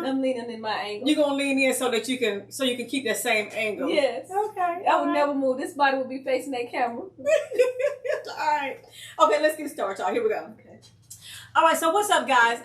I'm leaning in my angle. You're gonna lean in so that you can keep that same angle. Yes. Okay. I would never move. This body will be facing that camera. All right. Okay, let's get started, y'all. Here we go. Okay. All right. So what's up, guys?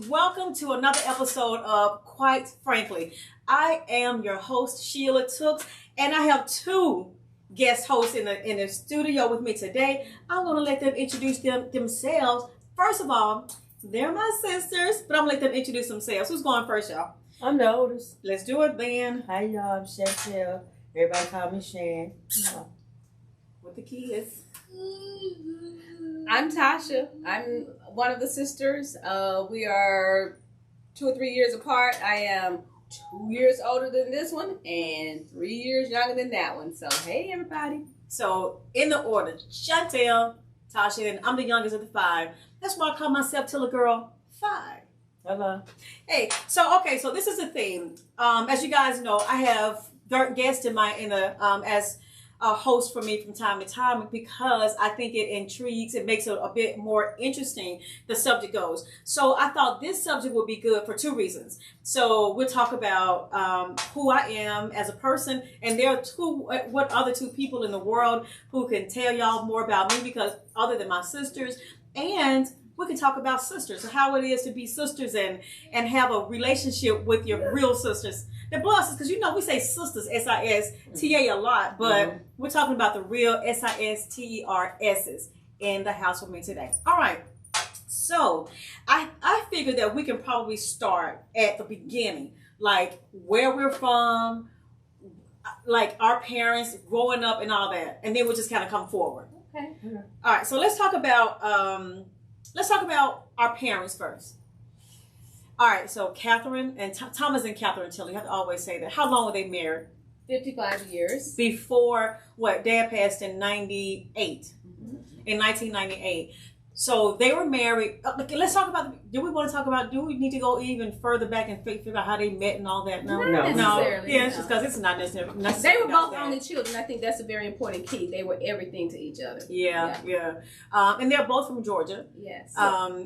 Welcome to another episode of Kwite Frankly. I am your host, Sheila Tooks, and I have two guest hosts in the studio with me today. I'm gonna let them introduce themselves. First of all, they're my sisters, but I'm gonna let them introduce themselves. Who's going first, y'all? I'm the oldest. Let's do it, then. Hi, y'all. I'm Chantel. Everybody call me Shan. With the kids. I'm Toshia. I'm one of the sisters. We are 2 or 3 years apart. I am 2 years older than this one and 3 years younger than that one. So, hey, everybody. So, in the order, Chantel, Toshia, and I'm the youngest of the 5. That's why I call myself Till a Girl 5. Hello. Hey, so this is the theme. As you guys know, I have guests as a host for me from time to time because I think it intrigues, it makes it a bit more interesting, the subject goes. So I thought this subject would be good for 2 reasons. So we'll talk about who I am as a person, and there are what other 2 people in the world who can tell y'all more about me, because other than my sisters, and we can talk about sisters, how it is to be sisters and have a relationship with your real sisters. The blood sisters, because we say sisters, S-I-S-T-A a lot, but we're talking about the real S-I-S-T-E-R-S's in the house with me today. All right. So I figured that we can probably start at the beginning, like where we're from, like our parents growing up and all that, and then we'll just kind of come forward. Okay. All right. So let's talk about our parents first. All right, so Catherine and Thomas and Catherine Tilly, you have to always say that. How long were they married? 55 years. Before what? Dad passed in 98. Mm-hmm. In 1998. So they were married. Let's talk about, do we need to go even further back and figure out how they met and all that? No. Necessarily. Yeah, it's just because it's not necessarily. They were both only children. I think that's a very important key. They were everything to each other. Yeah. And they're both from Georgia. Yes.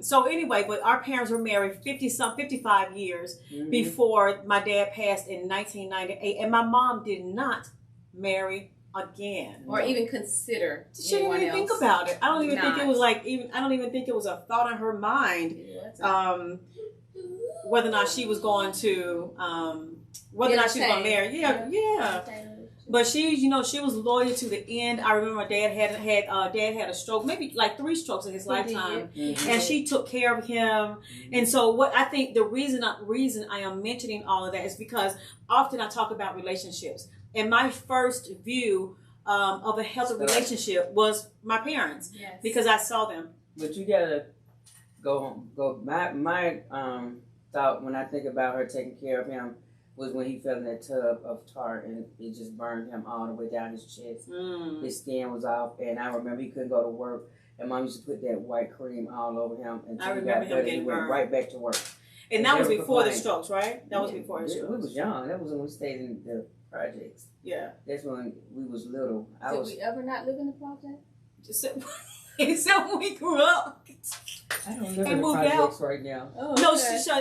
So anyway, but our parents were married 55 years before my dad passed in 1998. And my mom did not marry again, or even consider. She didn't even think about it. I don't even think it was I don't even think it was a thought in her mind, whether or not she was going to marry. Yeah. But she, she was loyal to the end. I remember Dad had a stroke, maybe like 3 strokes in his lifetime, and she took care of him. And so, what I think the reason I am mentioning all of that is because often I talk about relationships. And my first view of a healthy relationship was my parents, because I saw them. But you gotta go. My thought when I think about her taking care of him was when he fell in that tub of tar and it just burned him all the way down his chest. His skin was off, and I remember he couldn't go to work. And Mom used to put that white cream all over him until I remember him getting burned. Went right back to work. And that was before the strokes, right? That was before the strokes. We was young. That was when we stayed in the projects. Yeah. That's when we was little. Did we ever not live in the project? Except when we grew up. I don't live in the projects right now. Oh, okay. No,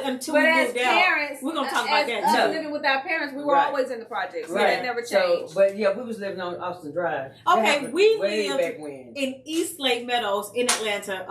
until we moved parents, out. We're going to talk about that. Us living with our parents, we were always in the projects. Right. That never changed. But yeah, we was living on Austin Drive. Okay, we lived back when. In East Lake Meadows in Atlanta,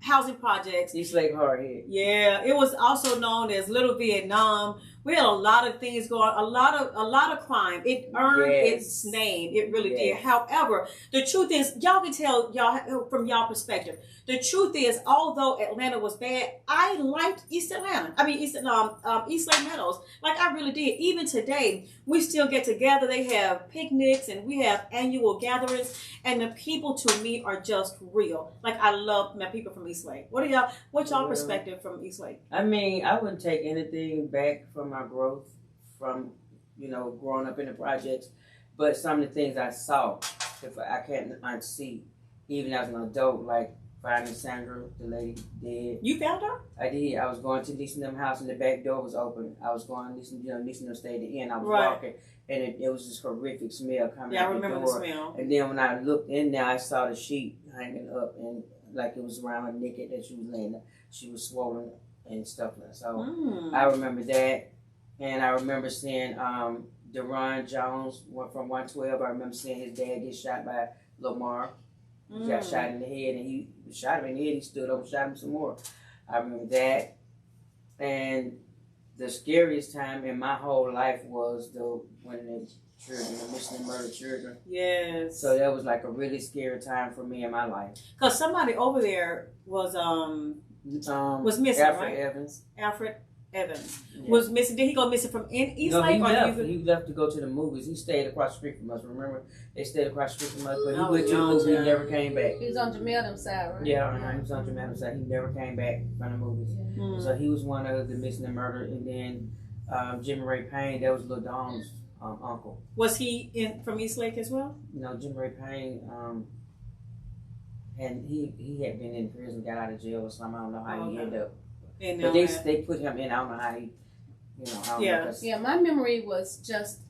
housing projects. East Lake Hardhead. Yeah, it was also known as Little Vietnam. We had a lot of things going, a lot of crime. It earned its name. It really did. However, the truth is, y'all can tell y'all from y'all perspective. The truth is, although Atlanta was bad, I liked East Atlanta. I mean, East Lake Meadows. Like, I really did. Even today, we still get together. They have picnics and we have annual gatherings. And the people, to me, are just real. Like, I love my people from East Lake. What's y'all perspective from East Lake? I mean, I wouldn't take anything back from my growth from, growing up in the projects. But some of the things I saw, if I can't unsee, even as an adult, like finding Sandra, the lady dead. You found her? I did. I was going to Lisa and them house and the back door was open. I was going to Lisa and them stay at the end. I was walking and it was this horrific smell coming out the door. Yeah, I remember the smell. And then when I looked in there, I saw the sheet hanging up and like it was around her naked that she was laying there. She was swollen and stuff like that. So I remember that, and I remember seeing Deron Jones from 112. I remember seeing his dad get shot by Lamar. He got shot in the head, and he shot him in the head. He stood up and shot him some more. I remember that, and the scariest time in my whole life was when the children, the missing and murdered children. Yes. So that was like a really scary time for me in my life. Because somebody over there was missing, Alfred right? Evans. Alfred Evans Yeah. was missing. Did he go missing from East No, Lake? he left to go to the movies. He stayed across the street from us. Remember, they stayed across the street from us, but he went to the movies. He never came back. He was on Jamaican's side, right? Yeah, he was on Jamaican's side. He never came back from the movies. Mm. So he was one of the missing and murdered. And then Jimmy Ray Payne, that was Lil Don's uncle. Was he from East Lake as well? No, Jimmy Ray Payne, and he had been in prison, got out of jail or something. I don't know how he ended up. But they put him in. I don't know how he, I don't know. Yeah, my memory was just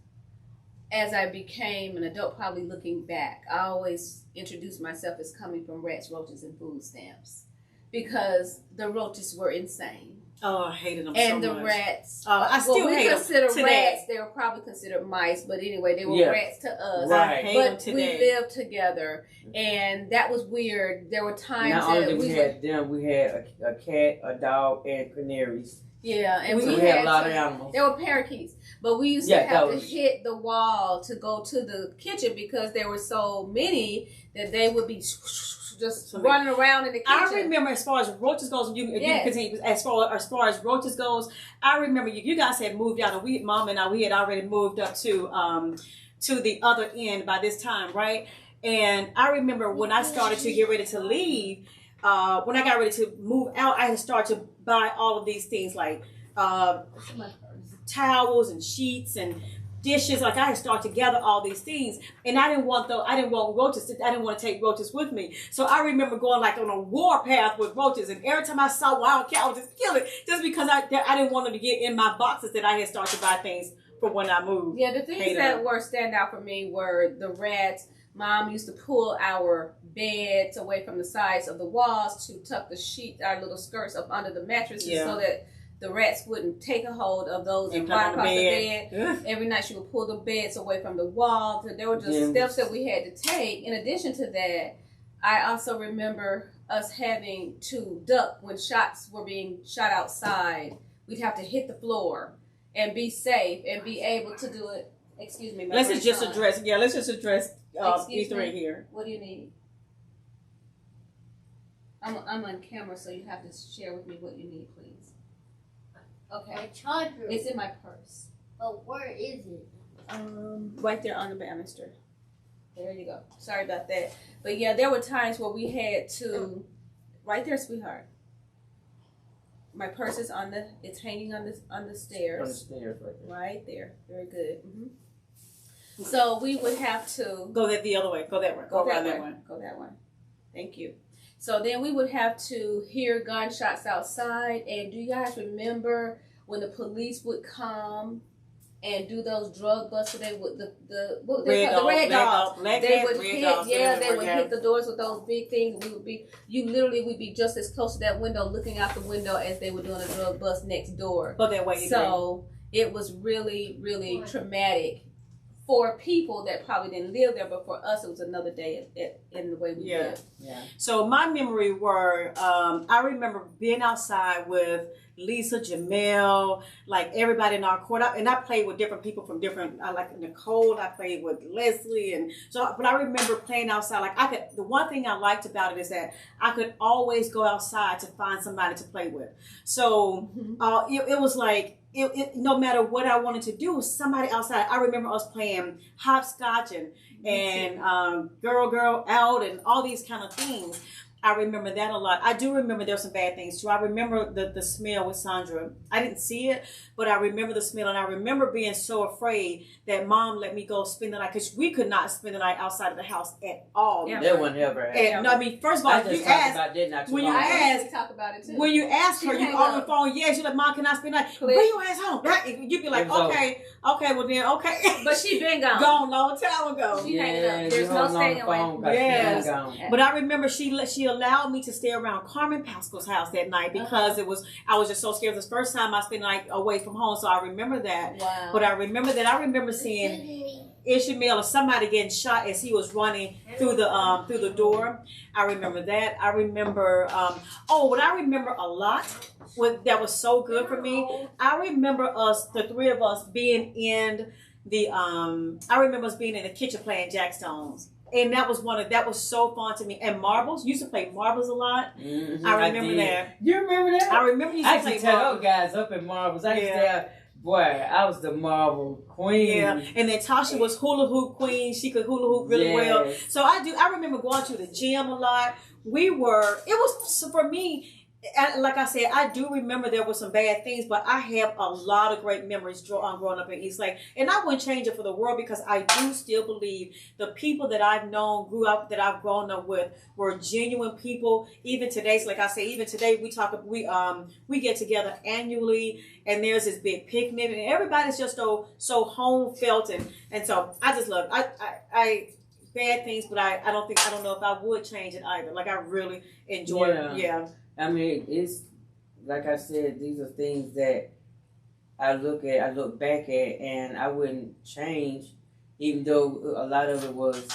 as I became an adult, probably looking back, I always introduced myself as coming from rats, roaches, and food stamps because the roaches were insane. Oh, I hated them and so the much. rats. I still hate them consider today. rats. They were probably considered mice, but anyway, they were rats to us. Right. I hate them But today. we lived together, and that was weird. There were times Not only that did we had them, we had a cat, a dog, and canaries. Yeah, and So we we had a had lot of animals. There were parakeets, but we used to Yeah, have to those. hit the wall to go to the kitchen because there were so many that they would be just running around in the kitchen. I remember as far as roaches goes, you continue, as far as roaches goes, I remember you guys had moved out, and Mom and I, we had already moved up to the other end by this time, right? And I remember when I started to get ready to leave, when I got ready to move out, I had started to buy all of these things like towels and sheets and dishes. Like I had started to gather all these things, and I didn't want roaches. I didn't want to take roaches with me. So I remember going like on a war path with roaches, and every time I saw wild cat, I would just kill it, just because I didn't want them to get in my boxes that I had started to buy things for when I moved. Yeah, the things that were stand out for me were the rats. Mom used to pull our beds away from the sides of the walls to tuck the sheet, our little skirts up under the mattresses so that the rats wouldn't take a hold of those and fly across the bed. Every night she would pull the beds away from the wall. There were just steps that we had to take. In addition to that, I also remember us having to duck when shots were being shot outside. We'd have to hit the floor and be safe and be able to do it. Excuse me. Let's just address E3 here. What do you need? I'm on camera, so you have to share with me what you need, please. Okay. My charger. It's in my purse. But where is it? Right there on the banister. There you go. Sorry about that. But yeah, there were times where we had to. Right there, sweetheart. My purse is it's hanging on the stairs. On the stairs, right there. Right there. Very good. Mm-hmm. So we would have to go the other way. Go that way. Go around that way. Go that way. Thank you. So then we would have to hear gunshots outside. And do you guys remember when the police would come and do those drug busts? They would the red dogs. They would hit the doors with those big things. We'd be just as close to that window, looking out the window as they were doing a drug bust next door. Go that way. So it was really, really traumatic for people that probably didn't live there, but for us, it was another day in the way we lived. Yeah. So my memory were, I remember being outside with Lisa, Jamel, like everybody in our court, and I played with different people from different. Like Nicole, I played with Leslie, and so. But I remember playing outside. Like the one thing I liked about it is that I could always go outside to find somebody to play with. So it was like. No matter what I wanted to do, somebody outside. I remember us playing hopscotch and girl out and all these kind of things. I remember that a lot. I do remember there were some bad things too. I remember the smell with Sandra. I didn't see it, but I remember the smell, and I remember being so afraid that Mom let me go spend the night because we could not spend the night outside of the house at all. Yeah, that one never happened. No, I mean, first of all, you asked when you asked her, you on the phone, yes, you're like, Mom, can I spend the night? Bring your ass home. Right? You'd be like, okay, well then, okay. But she been gone. Gone long time ago. She hanging up. There's no staying away. Yes. But I remember she allowed me to stay around Carmen Pascal's house that night because I was just so scared. It was the first time I spent the night away from home, so I remember that. Wow. But I remember seeing Ishmael or somebody getting shot as he was running through the door. I remember that. I remember what I remember a lot, that was so good for me. I remember the three of us being in the kitchen playing Jack Stones. And that was so fun to me. And marbles, used to play marbles a lot. Mm-hmm, I remember that. You remember that? I remember you used to play tell marbles. those guys up in marbles. I used to tell, boy, I was the marble queen. Yeah, and then Toshia was hula hoop queen. She could hula hoop really well. So I remember going to the gym a lot. For me, like I said, I do remember there were some bad things, but I have a lot of great memories growing up in East Lake. And I wouldn't change it for the world because I do still believe the people that I've known, that I've grown up with were genuine people. Even today, so like I say, even today we get together annually and there's this big picnic and everybody's just so home felt and so I just love I bad things, but I don't know if I would change it either. Like I really enjoy it. Yeah. I mean, it's like I said, these are things that I look back at, and I wouldn't change, even though a lot of it was,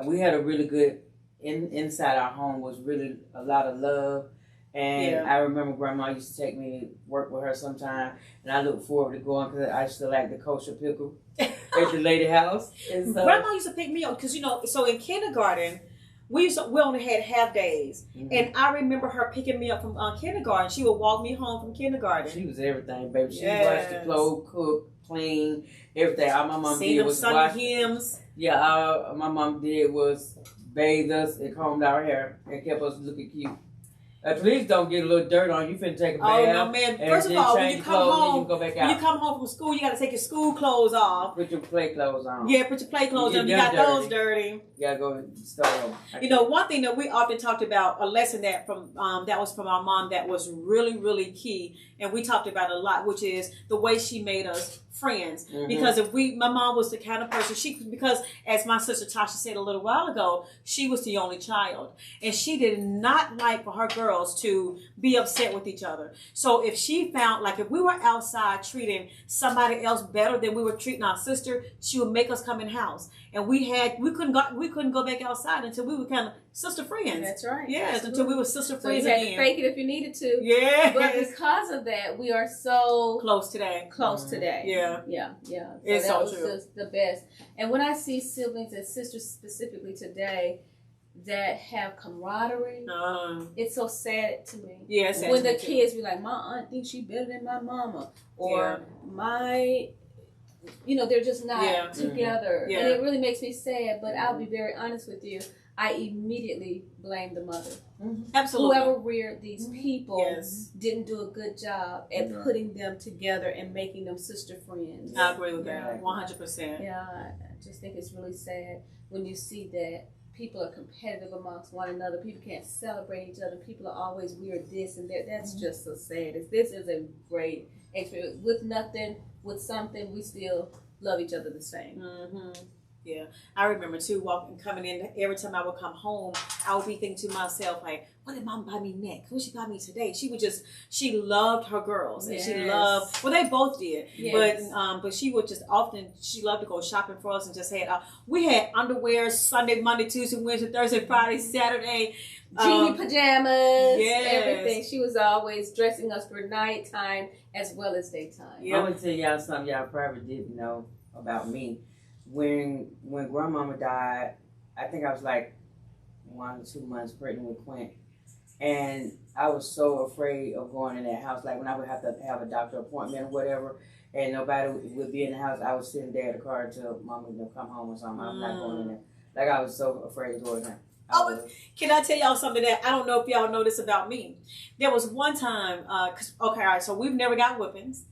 we had a really good, inside our home was really a lot of love. And I remember Grandma used to take me to work with her sometime, and I look forward to going because I used to like the kosher pickle at the lady house. And so, Grandma used to pick me up because, so in kindergarten, we only had half days. Mm-hmm. And I remember her picking me up from kindergarten. She would walk me home from kindergarten. She was everything, baby. She washed the clothes, cook, clean, everything. All my mom did was wash hymns. Yeah, all my mom did was bathe us and combed our hair and kept us looking cute. Please don't get a little dirt on you. Finna take a bath. Oh no, man! First of all, when you come home from school, you got to take your school clothes off. Put your play clothes on. Yeah, put your play clothes on. You got those dirty. You gotta go and start over. One thing that we often talked about, a lesson that was from our mom that was really, really key, and we talked about it a lot, which is the way she made us friends. Mm-hmm. Because my mom was the kind of person because as my sister Toshia said a little while ago, she was the only child, and she did not like for her girls to be upset with each other. So if she found, like, if we were outside treating somebody else better than we were treating our sister, she would make us come in the house, and we couldn't go back outside until we were kind of sister friends. That's right. Yes, until we were sister friends. So you had to fake it if you needed to. Yeah. But because of that, we are so close today. Yeah. So it's that so was true. just the best. And when I see siblings and sisters specifically today that have camaraderie, it's so sad to me. Yeah, when the kids be like, my aunt thinks she better than my mama, or they're just not together. Yeah. And it really makes me sad, but I'll be very honest with you. I immediately blame the mother. Mm-hmm. Absolutely. Whoever reared these people didn't do a good job at putting them together and making them sister friends. I agree with that, 100%. Yeah, I just think it's really sad when you see that people are competitive amongst one another. People can't celebrate each other. People are always weird this and that. That's just so sad. This is a great experience. With nothing, with something, we still love each other the same. Mm-hmm. Yeah, I remember too coming in. Every time I would come home, I would be thinking to myself, like, what did Mom buy me next? What she buy me today? She loved her girls, and she loved. Well, they both did, but she would just she loved to go shopping for us and just we had underwear Sunday, Monday, Tuesday, Wednesday, Thursday, Friday, Saturday, genie pajamas, everything. She was always dressing us for nighttime as well as daytime. I'm gonna tell y'all something y'all probably didn't know about me. When grandmama died, I think I was like 1 or 2 months pregnant with Quint, and I was so afraid of going in that house. Like when I would have to have a doctor appointment or whatever, and nobody would be in the house, I was sitting there in the car until Mama would come home or something. I'm not going in there. Like I was so afraid to go in there. Can I tell y'all something that I don't know if y'all know this about me? There was one time, so we've never got whippings.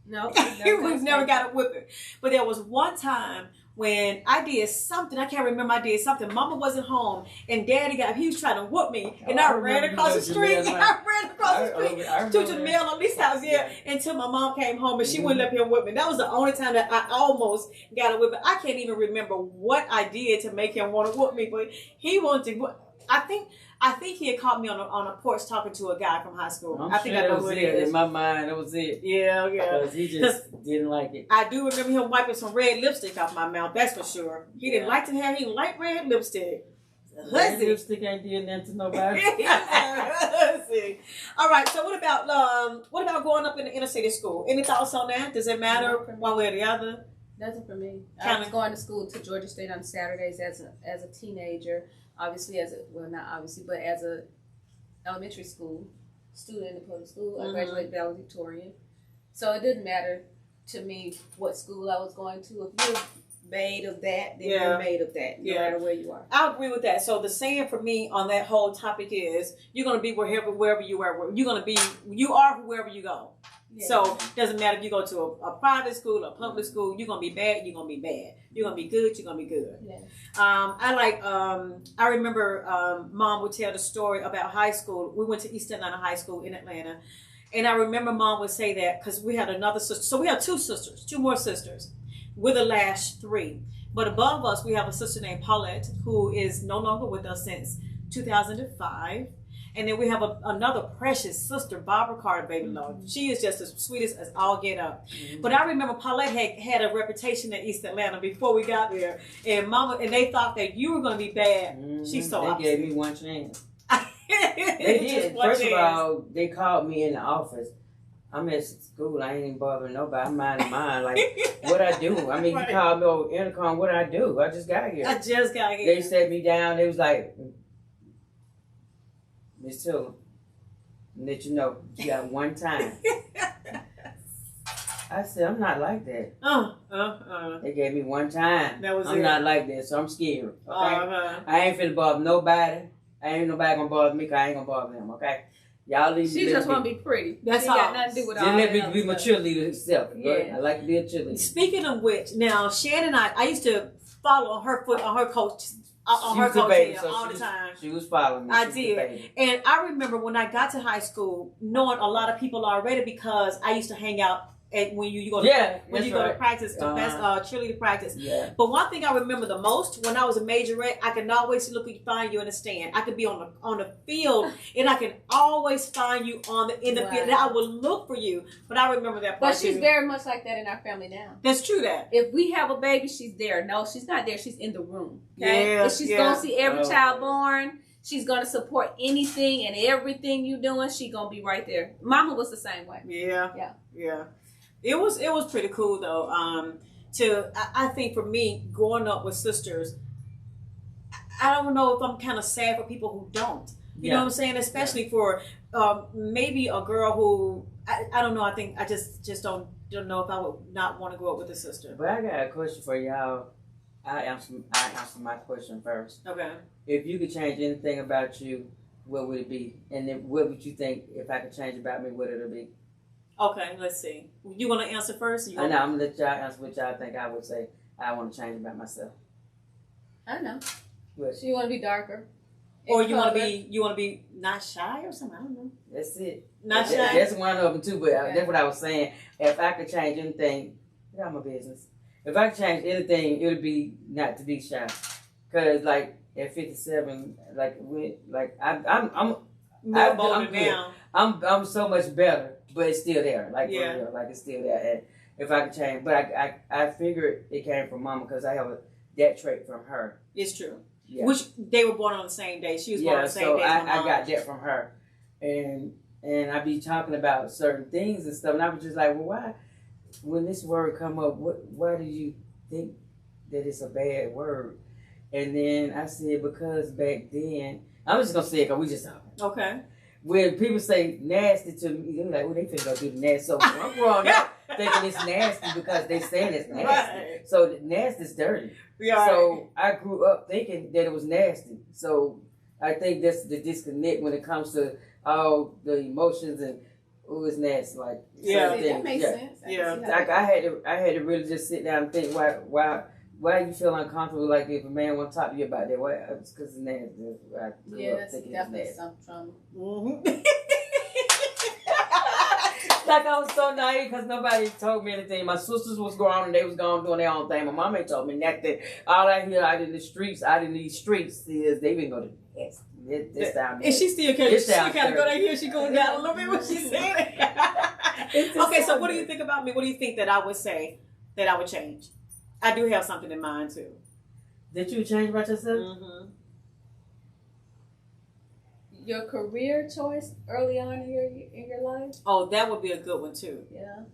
No, we've never got a whipping. But there was one time when I did something, I can't remember, I did something. Mama wasn't home, and Daddy he was trying to whoop me, and I ran across the street. To Jamel Lee's house, until my mom came home, and she wouldn't let him whip me. That was the only time that I almost got a whipping. I can't even remember what I did to make him want to whoop me, but he wanted to. I I think he had caught me on a porch talking to a guy from high school. I'm I think sure I know that who was it it. is. In my mind, that was it. Yeah. Because he just didn't like it. I do remember him wiping some red lipstick off my mouth. That's for sure. He didn't like to have. He liked red lipstick. Red lipstick ain't doing nothing to nobody. All right. So what about growing up in the inner city school? Any thoughts on that? Does it matter one way or the other? Nothing for me. I was going to school to Georgia State on Saturdays as a teenager. Obviously, not obviously, but as a elementary school student in the public school. I graduated valedictorian. So it didn't matter to me what school I was going to. If you're made of that, then you're made of that, no matter where you are. I agree with that. So the saying for me on that whole topic is you're going to be wherever you are. You are whoever you go. Yeah. So it doesn't matter if you go to a private school or a public school, you're going to be bad, you're going to be bad. You're going to be good, you're going to be good. Yeah. I remember Mom would tell the story about high school. We went to East Atlanta High School in Atlanta. And I remember Mom would say that because we had another sister. So we have two more sisters. We're the last three. But above us, we have a sister named Paulette who is no longer with us since 2005. And then we have another precious sister, Barbara Carter, baby Lord. She is just as sweet as all get up. But I remember Paulette had a reputation in East Atlanta before we got there. And they thought that you were going to be bad. She's so They gave me one chance. They did. First of all, they called me in the office. I'm at school. I ain't even bothering nobody. I'm minding mine. Like, what I do? I mean, you called me over intercom. What I do? I just got here. They sat me down. They was like, Miss Tiller, let you know, you got one time. I said, I'm not like that. They gave me one time. I'm not like that, so I'm scared. Okay? I ain't finna bother nobody. Ain't nobody gonna bother me because I ain't gonna bother them, okay? Y'all leave She just want to be pretty. That's she all. Got nothing to do with just all let me that be my cheerleader itself. Yeah. I like to be a cheerleader. Speaking of which, now Shannon, I used to follow on her coach. On her coattail all the time. She was following me. I did. And I remember when I got to high school, knowing a lot of people already because I used to hang out when you go to practice, cheerleader practice. Yeah. But one thing I remember the most when I was a majorette, I could always find you in the stand. I could be on the field, and I can always find you in the field. And I would look for you. But I remember that part. But she's very much like that in our family now. That's true. That if we have a baby, she's there. No, she's not there. She's in the room. Okay? Yeah. She's gonna see every child born. She's gonna support anything and everything you doing. She's gonna be right there. Mama was the same way. Yeah. It was pretty cool though. I think for me, growing up with sisters, I don't know if I'm kind of sad for people who don't. You know what I'm saying? Especially for maybe a girl who I don't know. I think I just don't know if I would not want to grow up with a sister. But I got a question for y'all. I answer my question first. Okay. If you could change anything about you, what would it be? And then what would you think if I could change about me? What would it be? Okay, let's see. You want to answer first? I know. I'm gonna let y'all answer what y'all think I would say. I want to change about myself. I know. What? So you want to be darker, or you want to be not shy or something? I don't know. That's it. Not shy. That's one of them too. But that's what I was saying. If I could change anything, get out my business. If I could change anything, it would be not to be shy. Cause like at 57, I'm so much better. But it's still there, for real, it's still there. And if I could change, but I figured it came from Mama because I have that trait from her. It's true. Yeah. Which they were born on the same day. She was born on the same day. So I got that from her, and I be talking about certain things and stuff, and I was just like, well, why, when this word come up, why do you think that it's a bad word? And then I said because back then, I'm just gonna say it because we just talking. Okay. When people say nasty to me, they're like, well, they finna go do the nasty. So I'm growing up thinking it's nasty because they saying it's nasty. Right. So the nasty's dirty. Yeah. So I grew up thinking that it was nasty. So I think that's the disconnect when it comes to all the emotions and it's nasty. Like that makes sense. Like I had to really just sit down and think why you feel uncomfortable? Like if a man want to talk to you about that, why? It's because it's nasty. That's definitely some trauma. Mm-hmm. Like I was so naive because nobody told me anything. My sisters was grown and they was gone doing their own thing. My mom ain't told me nothing. All I hear out in these streets is they been go to This down there. And she still kind of go down here. She going down a little bit when she said it. Okay, so what do you think about me? What do you think that I would say that I would change? I do have something in mind too. Did you change about yourself? Mm-hmm. Your career choice early on in your life? Oh, that would be a good one too. Yeah.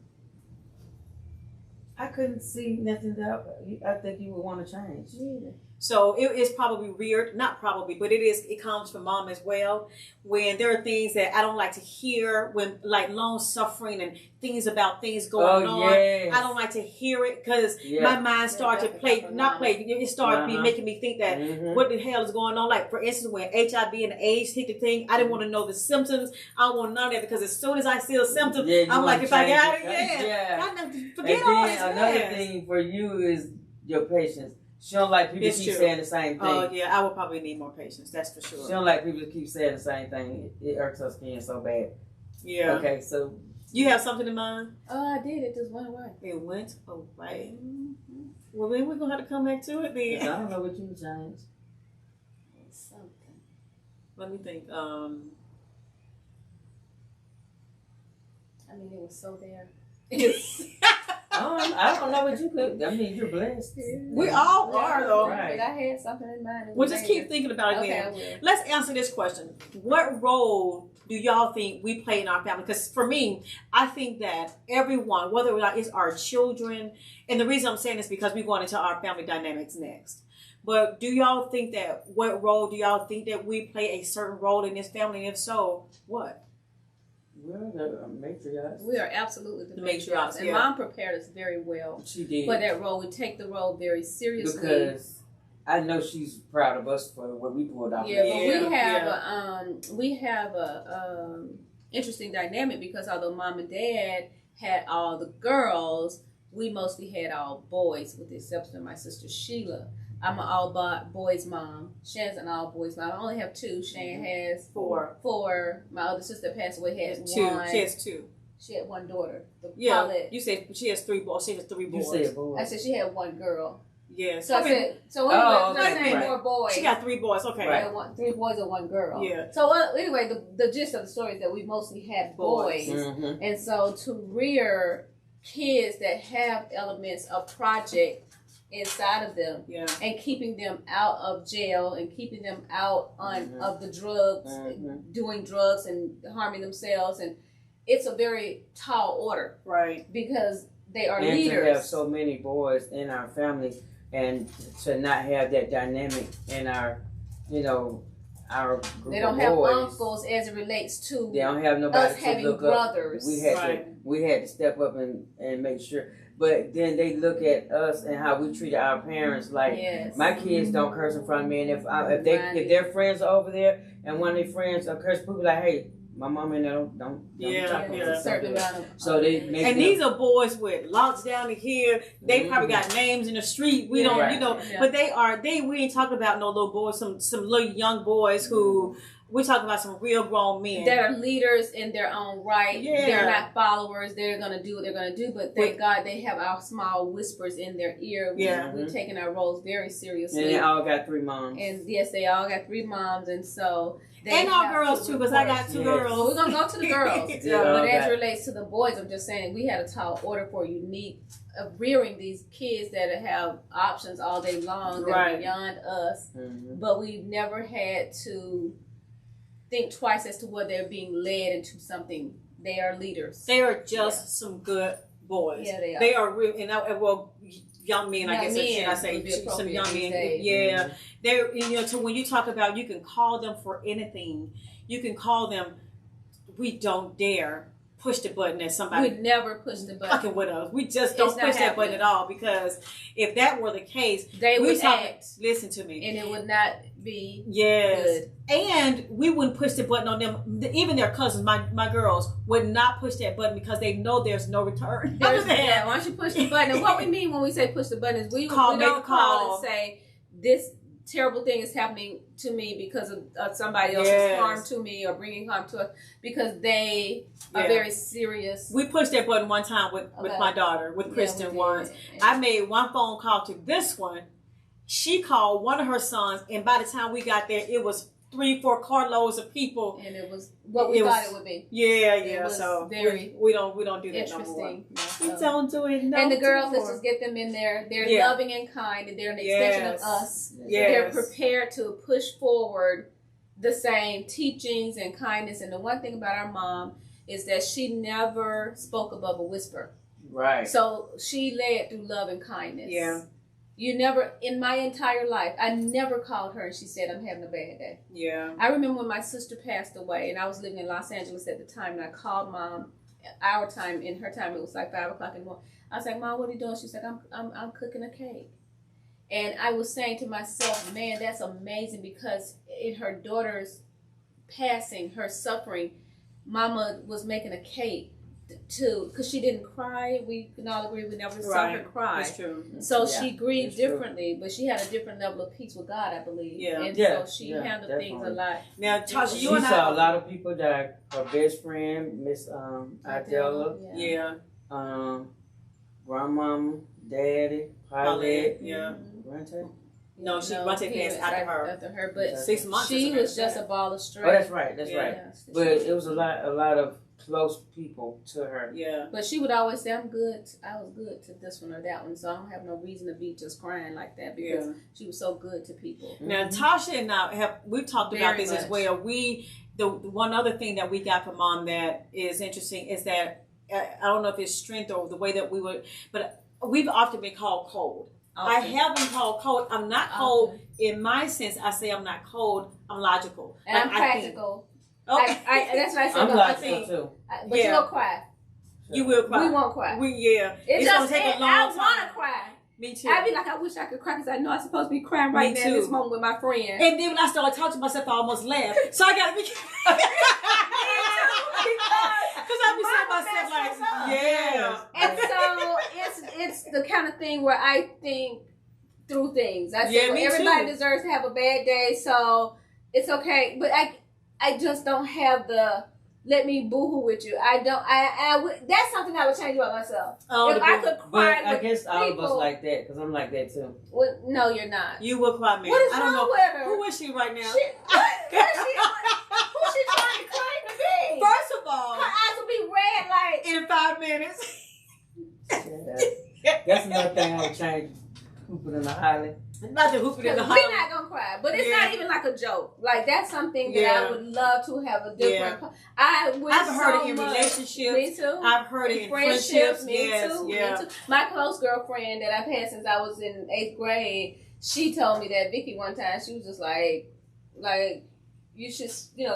I couldn't see nothing that I think you would want to change. Neither. So it is probably weird, not probably, but it comes from mom as well. When there are things that I don't like to hear, when like long suffering and things about things going on, yes. I don't like to hear it because my mind starts to play, it started making me think that what the hell is going on? Like for instance, when HIV and AIDS hit the thing, I didn't want to know the symptoms. I don't want none of that because as soon as I see a symptom, I'm like, if I got it, forget all this. Another thing for you is your patience. She don't like people keep saying the same thing. Oh, yeah, I would probably need more patience. That's for sure. She don't like people to keep saying the same thing. It irks her skin so bad. Yeah. Okay, so. You have something in mind? Oh, I did. It just went away. It went away. Mm-hmm. Well, then we're going to have to come back to it then. I don't know what you would change. Something. Let me think. I mean, it was so there. I don't know what you could. I mean, you're blessed. We all are, though. Right. But I had something in mind. We'll just keep thinking about it again. Okay, let's answer this question. What role do y'all think we play in our family? Because for me, I think that everyone, whether or not it's our children, and the reason I'm saying this is because we're going into our family dynamics next. But do y'all think that, what role do y'all think that we play a certain role in this family? And if so, what? We're the matriarchs. We are absolutely the matriarchs. matriarchs, And yeah. Mom prepared us very well She did. for that role. We take the role very seriously. Because I know she's proud of us for what we pulled off. Yeah, but we have a interesting dynamic because although Mom and Dad had all the girls, we mostly had all boys, with the exception of my sister Sheila. I'm an all boys mom. Shan's an all boys mom. I only have two. Shan has Four. My other sister passed away. Has two. one. She has two. She had one daughter. You said she has three boys. She has three boys. You said boys. I said she had one girl. Yeah. So I said, more boys. She got three boys. Okay. Right. 3 boys and 1 girl. Yeah. So anyway, the gist of the story is that we mostly had boys. Mm-hmm. And so to rear kids that have elements of project inside of them, and keeping them out of jail and keeping them out of the drugs, doing drugs and harming themselves, and it's a very tall order, right? Because they are and leaders. To have so many boys in our family, and to not have that dynamic in our, our group they don't of have boys. Uncles as it relates to. They don't have nobody us to having look brothers. up. We had to step up and make sure. But then they look at us and how we treated our parents. Like my kids don't curse in front of me, and if their friends are over there and one of their friends are curse, people like, hey, my mom and them don't certain amount of. So they make and these are boys with locks down to here. They probably got names in the street. We don't, but we ain't talking about no little boys. Some little young boys who. We're talking about some real grown men that are leaders in their own right. Yeah. They're not followers. They're going to do what they're going to do. But thank God they have our small whispers in their ear. We've taken our roles very seriously. And they all got 3 moms. And yes, they all got 3 moms. And so and our girls too, because I got 2 girls. Well, we're going to go to the girls. But as it relates to the boys, I'm just saying we had a tall order for unique of rearing these kids that have options all day long that are beyond us. But we've never had to think twice as to whether they're being led into something. They are leaders. They are just some good boys. Yeah, they are. They are real, young men. I guess I say some young men. Yeah, they're to when you talk about you can call them for anything. You can call them. We don't dare push the button at somebody. We never push the button. Fucking with us. We just don't push that button at all because if that were the case, they would act. Listen to me, and it would not be good. And we wouldn't push the button on them. Even their cousins, my girls, would not push that button because they know there's no return. Why don't you push the button? And what we mean when we say push the button is we don't call and say this terrible thing is happening to me because of somebody else's harm to me or bringing harm to us, because they are very serious. We pushed that button one time with my daughter, with Kristen once. I made one phone call to this one. She called one of her sons, and by the time we got there, it was 3-4 carloads of people. And it was what we thought it would be. Yeah. It was So very we don't do that no more. interesting. We don't do it. No and the girls, more. let's just get them in there. They're Yeah. loving and kind, and they're an extension of us. Yes. They're prepared to push forward the same teachings and kindness. And the one thing about our mom is that she never spoke above a whisper. Right. So she led through love and kindness. Yeah. You never, in my entire life, I never called her and she said, I'm having a bad day. Yeah. I remember when my sister passed away and I was living in Los Angeles at the time, and I called Mom. Our time, in her time, it was like 5 o'clock in the morning. I was like, Mom, what are you doing? She's like, I'm cooking a cake. And I was saying to myself, man, that's amazing, because in her daughter's passing, her suffering, Mama was making a cake because she didn't cry. We can all agree we never saw her cry. That's true. So she grieved differently, but she had a different level of peace with God, I believe. Yeah. And Yeah, so she yeah, handled things a definitely. lot. Now, Tasha, She you and saw a I. lot of people die. Her best friend, Miss Adela, Yeah. grandmama, daddy, Pilot, Yeah. Grante. No, she Grante passed after her. But 6 months. she was just a ball of strength. Oh, that's right. That's right. Yeah. But it was a lot of close people to her. Yeah. But she would always say, I'm good. I was good to this one or that one, so I don't have no reason to be just crying like that, because she was so good to people. Now, Tasha and I we've talked about Very this as well. The one other thing that we got from Mom that is interesting is that I don't know if it's strength or the way that we would, but we've often been called cold. I have been called cold. I'm not cold in my sense. I say I'm not cold. I'm logical. And I'm practical. Okay. That's what I said. I'm about logical too. But you will cry. You will cry. We won't cry. It's gonna take a long I time. want to cry. Me too. I'd be like, I wish I could cry, because I know I'm supposed to be crying right now in this moment with my friend. And then when I started talking to myself, I almost laughed. So I gotta be. Because I be saying myself like, yeah. And so it's the kind of thing where I think through things. I say, well, everybody deserves to have a bad day, so it's okay. But I just don't have the let me boohoo with you. I don't. That's something I would change about myself. If I could cry, but I guess all people, of us like that, because I'm like that too. Well, no, you're not. You will cry, man. What is I don't wrong know. with her? Who is she right now? Who's she trying to claim to be? First of all, her eyes will be red like in 5 minutes. That's another thing I would change. Hooping in the holly. Not the hooping in the holly. We're not gonna cry, but it's not even like a joke. Like, that's something that I would love to have a different. I've heard it in relationships. Me too. I've heard it in friendships. Me too. Me too. My close girlfriend that I've had since I was in 8th grade, she told me that Vicky one time, she was just like you should,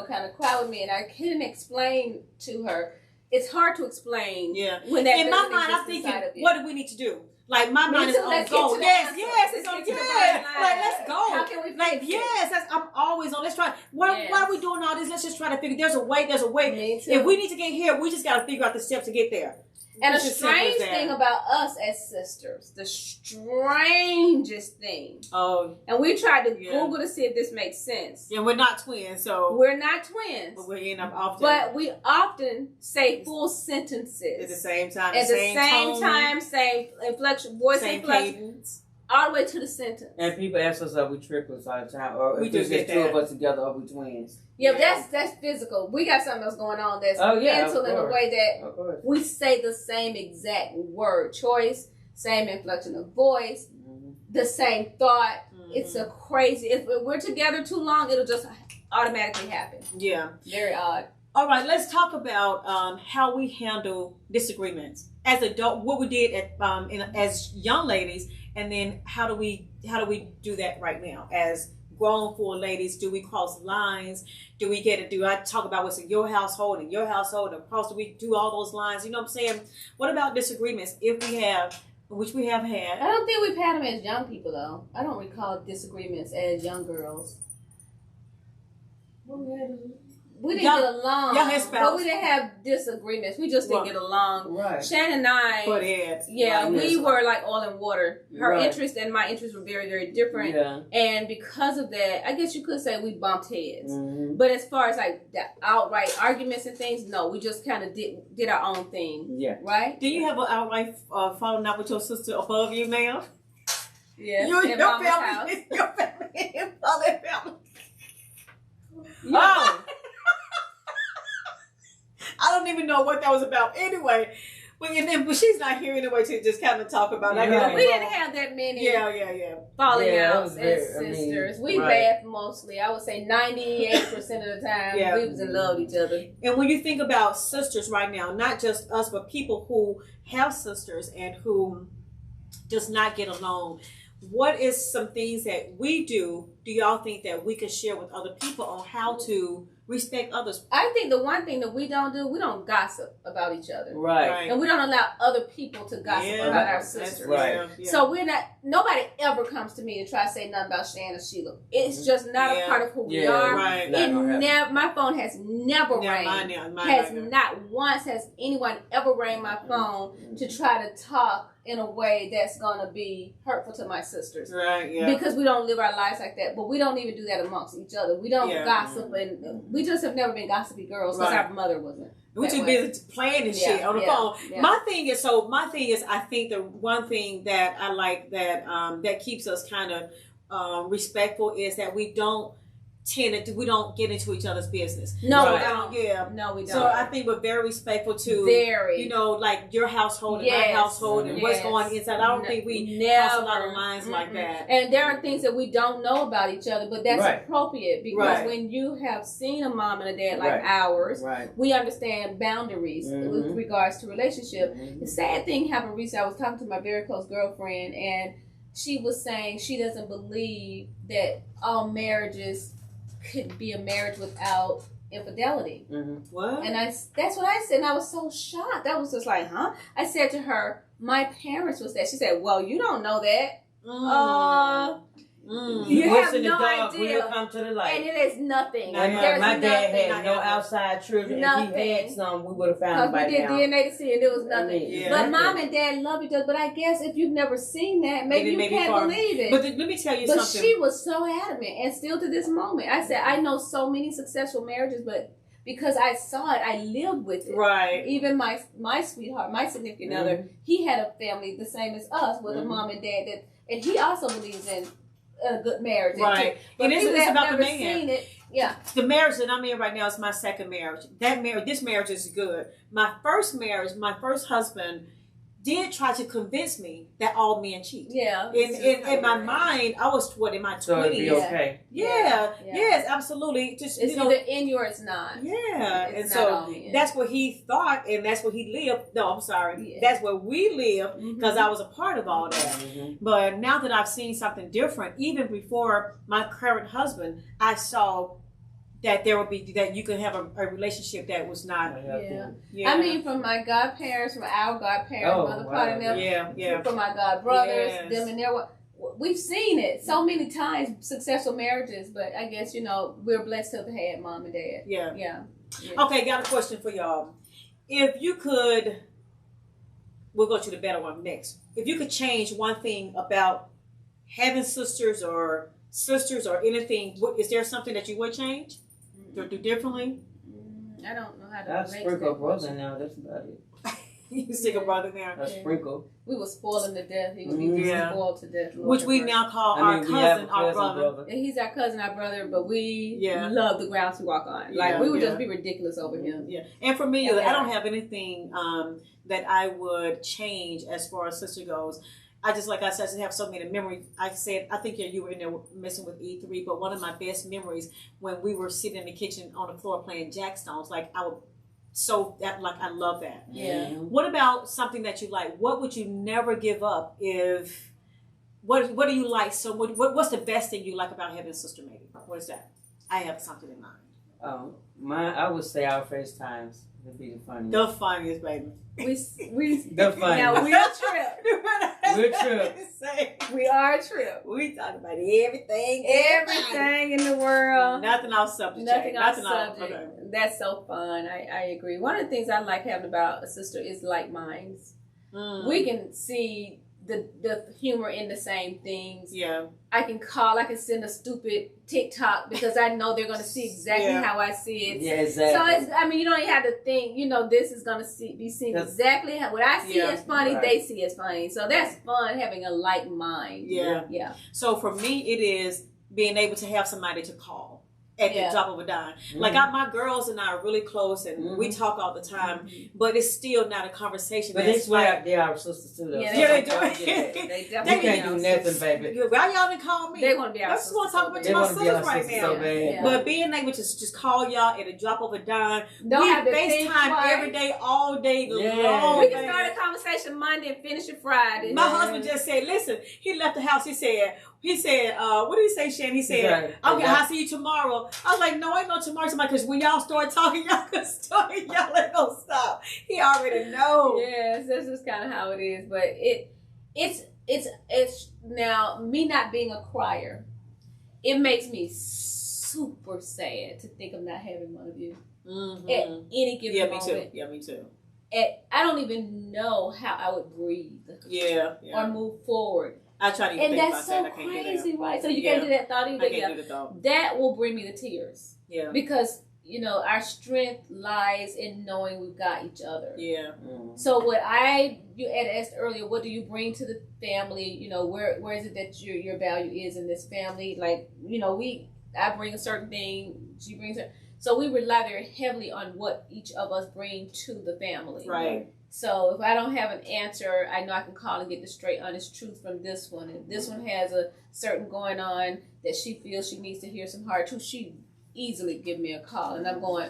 kind of cry with me, and I couldn't explain to her. It's hard to explain. Yeah. When that in my mind, I'm thinking, what do we need to do? Like, my mind is on go. Yes, it's on. Like, let's go. How can we like, yes, I'm always on. Let's try. Why are we doing all this? Let's just try to figure. There's a way. Me too. If we need to get here, we just got to figure out the steps to get there. And a strange thing about us as sisters, the strangest thing. Oh. And we tried to Google to see if this makes sense. Yeah, we're not twins, so. We're not twins. But we end up often. But we often say full sentences. At the same time. At the same time, same inflection, voice inflection. All the way to the sentence. And people ask us, are we triplets all the time? Or we if it's just two of us together, are we twins? Yeah, that's physical. We got something else going on that's mental in a way that we say the same exact word choice, same inflection of voice, the same thought. It's a crazy. If we're together too long, it'll just automatically happen. Yeah. Very odd. All right, let's talk about how we handle disagreements as adult. What we did as young ladies, and then how do we do that right now as grown full ladies? Do we cross lines? Do I talk about what's in your household and your household? Do we do all those lines? You know what I'm saying? What about disagreements if we have, which we have had? I don't think we've had them as young people though. I don't recall disagreements as young girls. We didn't get along, but we didn't have disagreements. We just didn't get along. Right. Shannon and I, we were like oil and water. Her interest and my interest were very, very different. Yeah. And because of that, I guess you could say we bumped heads. Mm-hmm. But as far as like the outright arguments and things, no, we just kind of did our own thing. Yeah. Right? Do you have an outright falling out with your sister above you, ma'am? Yeah. Your family. Oh, I don't even know what that was about anyway. But she's not here anyway to just kind of talk about it. Yeah. We didn't have that many falling Yeah, that outs was as very- I mean, sisters. We right. laughed mostly. I would say 98% of the time Yeah. we was in love with each other. And when you think about sisters right now, not just us, but people who have sisters and who does not get along, what is some things that we do y'all think that we can share with other people on how to respect others? I think the one thing that we don't do, we don't gossip about each other. right. And we don't allow other people to gossip about our sisters. Right. Yeah. So nobody ever comes to me to try to say nothing about Shan or Sheila. It's just not a part of who we are. Right. Not gonna happen. My phone has never rang. Mine Not once has anyone ever rang my phone to try to talk in a way that's gonna be hurtful to my sisters. Right, yeah. Because we don't live our lives like that, but we don't even do that amongst each other. We don't gossip, and we just have never been gossipy girls because our mother wasn't. We too busy playing and shit on the phone. Yeah. My thing is, I think the one thing that I like that keeps us kind of respectful is that we don't we don't get into each other's business. No, Right. we don't. Yeah. No, we don't. So I think we're very respectful to, Very. like your household and my Yes. household and what's Yes. going inside. I don't think we cross a lot of lines like that. And there are things that we don't know about each other, but that's Right. appropriate because when you have seen a mom and a dad like ours, Right. we understand boundaries with regards to relationship. The sad thing happened recently. I was talking to my very close girlfriend, and she was saying she doesn't believe that all marriages could be a marriage without infidelity. What? And that's what I said, and I was so shocked. I was just like, huh? I said to her, my parents was that. She said, well, you don't know that. You have Listen, no the dog idea. will come to the light. And it is nothing. My There's My dad nothing. had no outside children. Nothing. If he had some, we would have found Because him we by did now. DNA to see, and there was nothing. I mean, But mom and dad love each other. But I guess if you've never seen that, maybe you can't believe it. But let me tell you But something. she was so adamant, and still to this moment, I said, I know so many successful marriages, but because I saw it, I lived with it. Right. Even my sweetheart, my significant other, he had a family the same as us with a mom and dad, and he also believes in a good marriage. Right. But And people it's that have about the never man. seen it, The marriage that I'm in right now is my second marriage. This marriage is good. My first marriage, my first husband did try to convince me that all men cheat. Yeah. In my mind, I was in my 20s. So it'd be okay. Yeah. Yes, absolutely. Just it's either in you or it's not. Yeah, It's and not so all men. that's what he thought, and that's where he lived. No, I'm sorry. Yeah. That's where we lived because I was a part of all that. But now that I've seen something different, even before my current husband, I saw that that you could have a relationship that was not. Yeah. I mean, from my godparents, from our godparents, mother part of them, from my godbrothers, them and their. We've seen it so many times, successful marriages, but I guess, we're blessed to have had mom and dad. Yeah. Okay, got a question for y'all. If you could, we'll go to the better one next. If you could change one thing about having sisters or anything, is there something that you would change? Or do differently? I don't know how to That's relate sprinkle to brother now. That's about it. You stick a brother there. That's sprinkle. We were spoiling to death. He was spoiled to death. Which we now call our cousin, our brother. And he's our cousin, our brother, but we love the grounds we walk on. Like, we would just be ridiculous over him. Yeah. And for me, I don't have anything that I would change as far as sister goes. I just, like I said, I have so many memories. I think you were in there messing with E3, but one of my best memories when we were sitting in the kitchen on the floor playing jackstones, I love that. Yeah. What about something that you like? What would you never give up if? What do you like? So what's the best thing you like about having a sister? Maybe what is that? I have something in mind. I would say our FaceTimes would be the funniest. The funniest, baby. The funniest. Now we're a trip. We're a trip. We are a trip. We talk about everything in the world. Nothing off subject. Nothing off subject. Okay. That's so fun. I agree. One of the things I like having about a sister is like minds. We can see the humor in the same things. Yeah. I can send a stupid TikTok because I know they're going to see exactly how I see it. Yeah, exactly. So you don't even have to think, this is going to be seen exactly how what I see is funny, they see is funny. So that's fun having a like mind. Yeah. Yeah. So for me, it is being able to have somebody to call. at the drop of a dime. Like my girls and I are really close, and we talk all the time. But it's still not a conversation. But they swear they are our sisters too, though. Yeah, they do. They definitely You can't do nothing, baby. Why y'all didn't call me? They want to be our I just want to talk about They my want to be sisters our right sisters now. so bad. Yeah. But being able to just call y'all at a drop of a dime, Don't we have to think FaceTime twice. every day, all day Yeah. long. We can start a conversation Monday and finish it Friday. My husband just said, listen, he left the house. He said, what did he say, Shan? He said, Right. I'll see you tomorrow. I was like, no, ain't no tomorrow, because when y'all start talking, y'all can start, y'all ain't gonna stop. He already knows. Yes, this is kind of how it is. But it's now, me not being a crier, it makes me super sad to think of not having one of you at any given moment. Yeah, me too. I don't even know how I would breathe or move forward. I try to And think that's about so that. I can't do crazy, that. right? So you can't do that thought either. I can't do the thought. That will bring me to tears. Yeah. Because, our strength lies in knowing we've got each other. Yeah. So you had asked earlier, what do you bring to the family? Where is it that your value is in this family? Like, I bring a certain thing, she brings it. So we rely very heavily on what each of us bring to the family. Right. So if I don't have an answer, I know I can call and get the straight, honest truth from this one. If this one has a certain going on that she feels she needs to hear some hard truth, she easily give me a call. And I'm going,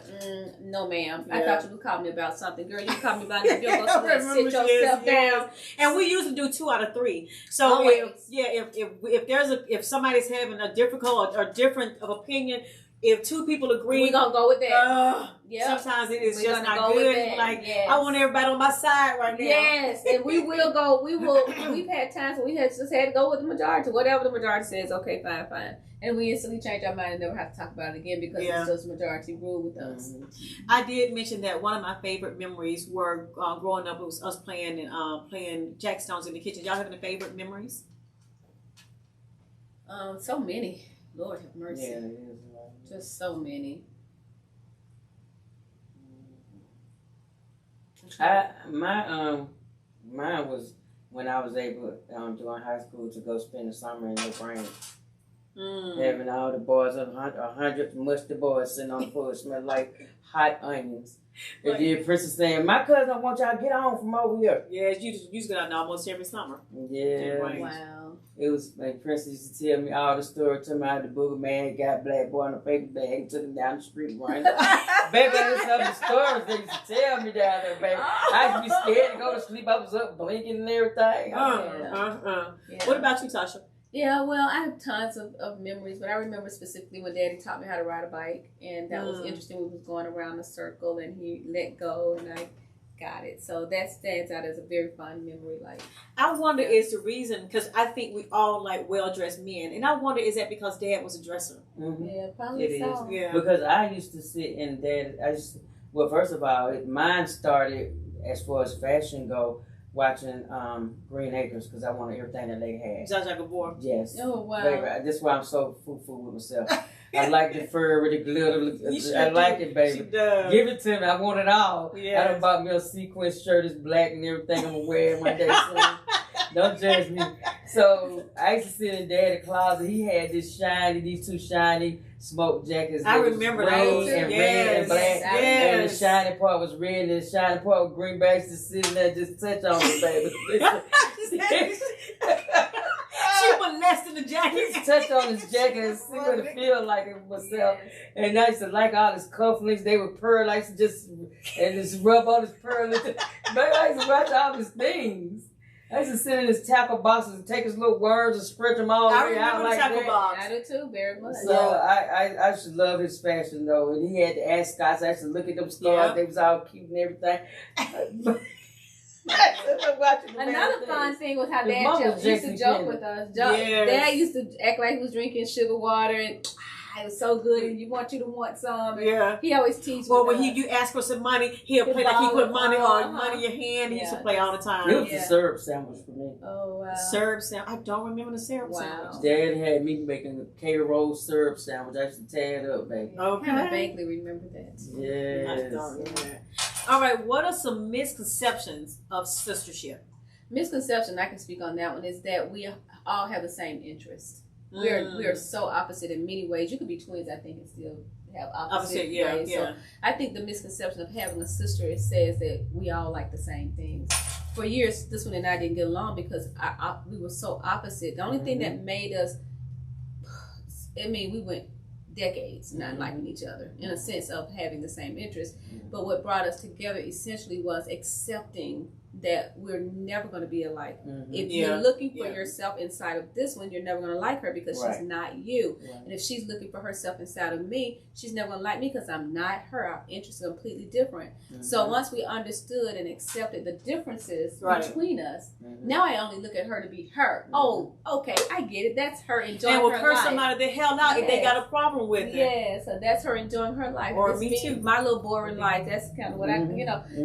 no, ma'am. I thought you would call me about something. Girl, you called me about it. You don't go somewhere and sit yourself down. And we usually do 2 out of 3. So Always. if somebody's having a difficult or different of opinion, if 2 people agree, we're going to go with that. Sometimes it is We're just gonna not go with good. that. Like, Yes. I want everybody on my side right now. Yes, and we will go. We've had times when we had to go with the majority. Whatever the majority says, okay, fine. And we instantly change our mind and never have to talk about it again because it's just majority rule with us. I did mention that one of my favorite memories were growing up. It was us playing Jack Stones in the kitchen. Y'all have any favorite memories? So many. Lord have mercy. Yeah, it is. Just so many. Mine was when I was able during high school to go spend the summer in LaGrange. Having all the boys, 100 musty boys sitting on the floor, smell like hot onions. And then Princess saying, "My cousin, I want y'all to get on from over here." Yeah, you used to get out almost every summer. Yeah. Wow. It was like Princess used to tell me all the stories. Tell me how the booger man got black boy in a paper bag and took him down the street running. Baby, that's some of the stories they used to tell me down there, baby. I used to be scared to go to sleep. I was up blinking and everything. Yeah. What about you, Tasha? Yeah, well, I have tons of memories, but I remember specifically when Daddy taught me how to ride a bike, and that was interesting. We was going around a circle, and he let go, and I got it. So that stands out as a very fond memory. Like, I wonder is the reason, because I think we all like well-dressed men, and I wonder is that because Dad was a dresser? Yeah, probably It so. is. Yeah. Because I used to sit in Dad. Well, first of all, mine started as far as fashion go. Watching Green Acres because I wanted everything that they had. Zsa Gabor. Yes. Oh, wow. Baby, that's why I'm so fool with myself. I like the fur with the glitter. I like it, baby. She does. Give it to me. I want it all. Yes. I done bought me a sequin shirt. It's black and everything. I'm going to wear it one day soon. Don't judge me. So I used to sit in Daddy's closet. He had these 2 shiny smoke jackets. I remember those. those. And Yes. red and black. Yes. And the shiny part was red and the shiny part was green. Bags just sitting there, just touch on me, baby. She molested the jacket. Just touch on his jacket and see what it feel like it myself. And I used to like all his cufflinks. They were pearl. I used to just rub on his pearl. Baby, I used to watch all his things. I used to sit in his tackle boxes and take his little worms and stretch them all the way out like tackle that. box. I do too, very much. So I used to love his fashion though. And he had the ascots. I used to look at them stars. They was all cute and everything. Another fun thing was how Dad used to joke with us. Dad used to act like he was drinking sugar water and it was so good and you want want some. Yeah. He always teased Well, when you ask for some money, he'll play like he put money in your hand. He used to play all the time. It was the syrup sandwich for me. Oh, wow. Syrup sandwich. I don't remember the syrup sandwich. Dad had me making a K-roll syrup sandwich. I used to tear it up, baby. Okay. I vaguely remember that. Yes. I don't remember that. All right. What are some misconceptions of sistership? Misconception, I can speak on that one, is that we all have the same interest. We are so opposite in many ways. You could be twins, I think, and still have opposite ways. Yeah. So I think the misconception of having a sister, it says that we all like the same things. For years, this one and I didn't get along because we were so opposite. The only thing that made us, we went decades not liking each other in a sense of having the same interests. But what brought us together essentially was accepting that we're never going to be alike. If you're looking for yourself inside of this one, you're never going to like her because she's not you. And if she's looking for herself inside of me, she's never going to like me because I'm not her. Our interests are completely different. So once we understood and accepted the differences between us, now I only look at her to be her. Oh, okay, I get it. That's her enjoying her life. And will curse somebody the hell out if they got a problem with it. Yeah, so that's her enjoying her life. Or me too. My little boring life. That's kind of what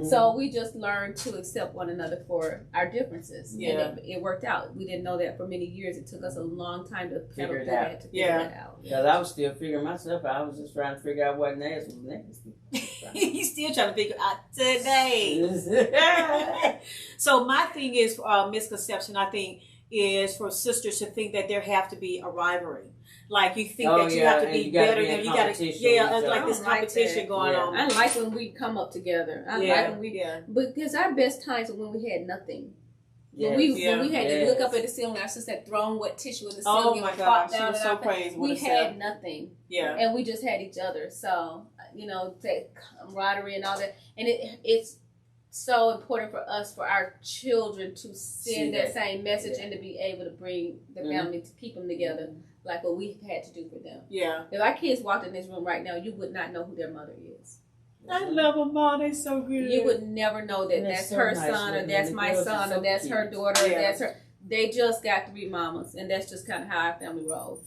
So we just learned to accept one another for our differences. Yeah. And it worked out. We didn't know that for many years. It took us a long time to figure that out. Yeah, I was still figuring myself out. I was just trying to figure out what nasty was nasty. He's still trying to figure out today. So my thing is misconception, I think, is for sisters to think that there have to be a rivalry. Like you think that you have to be better than you got to. Yeah, it's like this competition going on. I like when we come up together. I like when we because our best times are when we had nothing. When we had to look up at the ceiling, our sister had thrown wet tissue in the ceiling. Oh my gosh, she was so crazy. We had nothing. Yeah, and we just had each other. So that camaraderie and all that, and it's so important for us, for our children, to send that same message and to be able to bring the family, to keep them together, like what we had to do for them. Yeah. If our kids walked in this room right now, you would not know who their mother is. I love them all. They're so good. You would never know that that's so her son, or that's my son, or that's her daughter, or that's her. They just got 3 mamas, and that's just kind of how our family rolls.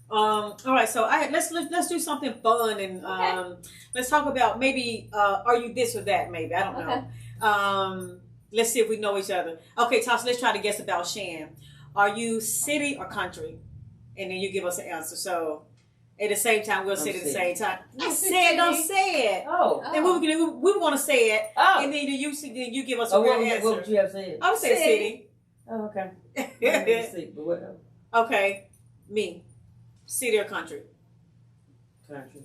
All right, so let's do something fun, and let's talk about maybe are you this or that? Maybe I don't know. Let's see if we know each other. Okay, Tasha, let's try to guess about Shan. Are you city or country? And then you give us an answer. So at the same time, we'll say it at the same time. I said, don't say it. Oh. And we want to say it. Oh. And then you give us a real answer. What would you have said? I would say city. Oh, okay. But what else? Okay, me. City or country? Country.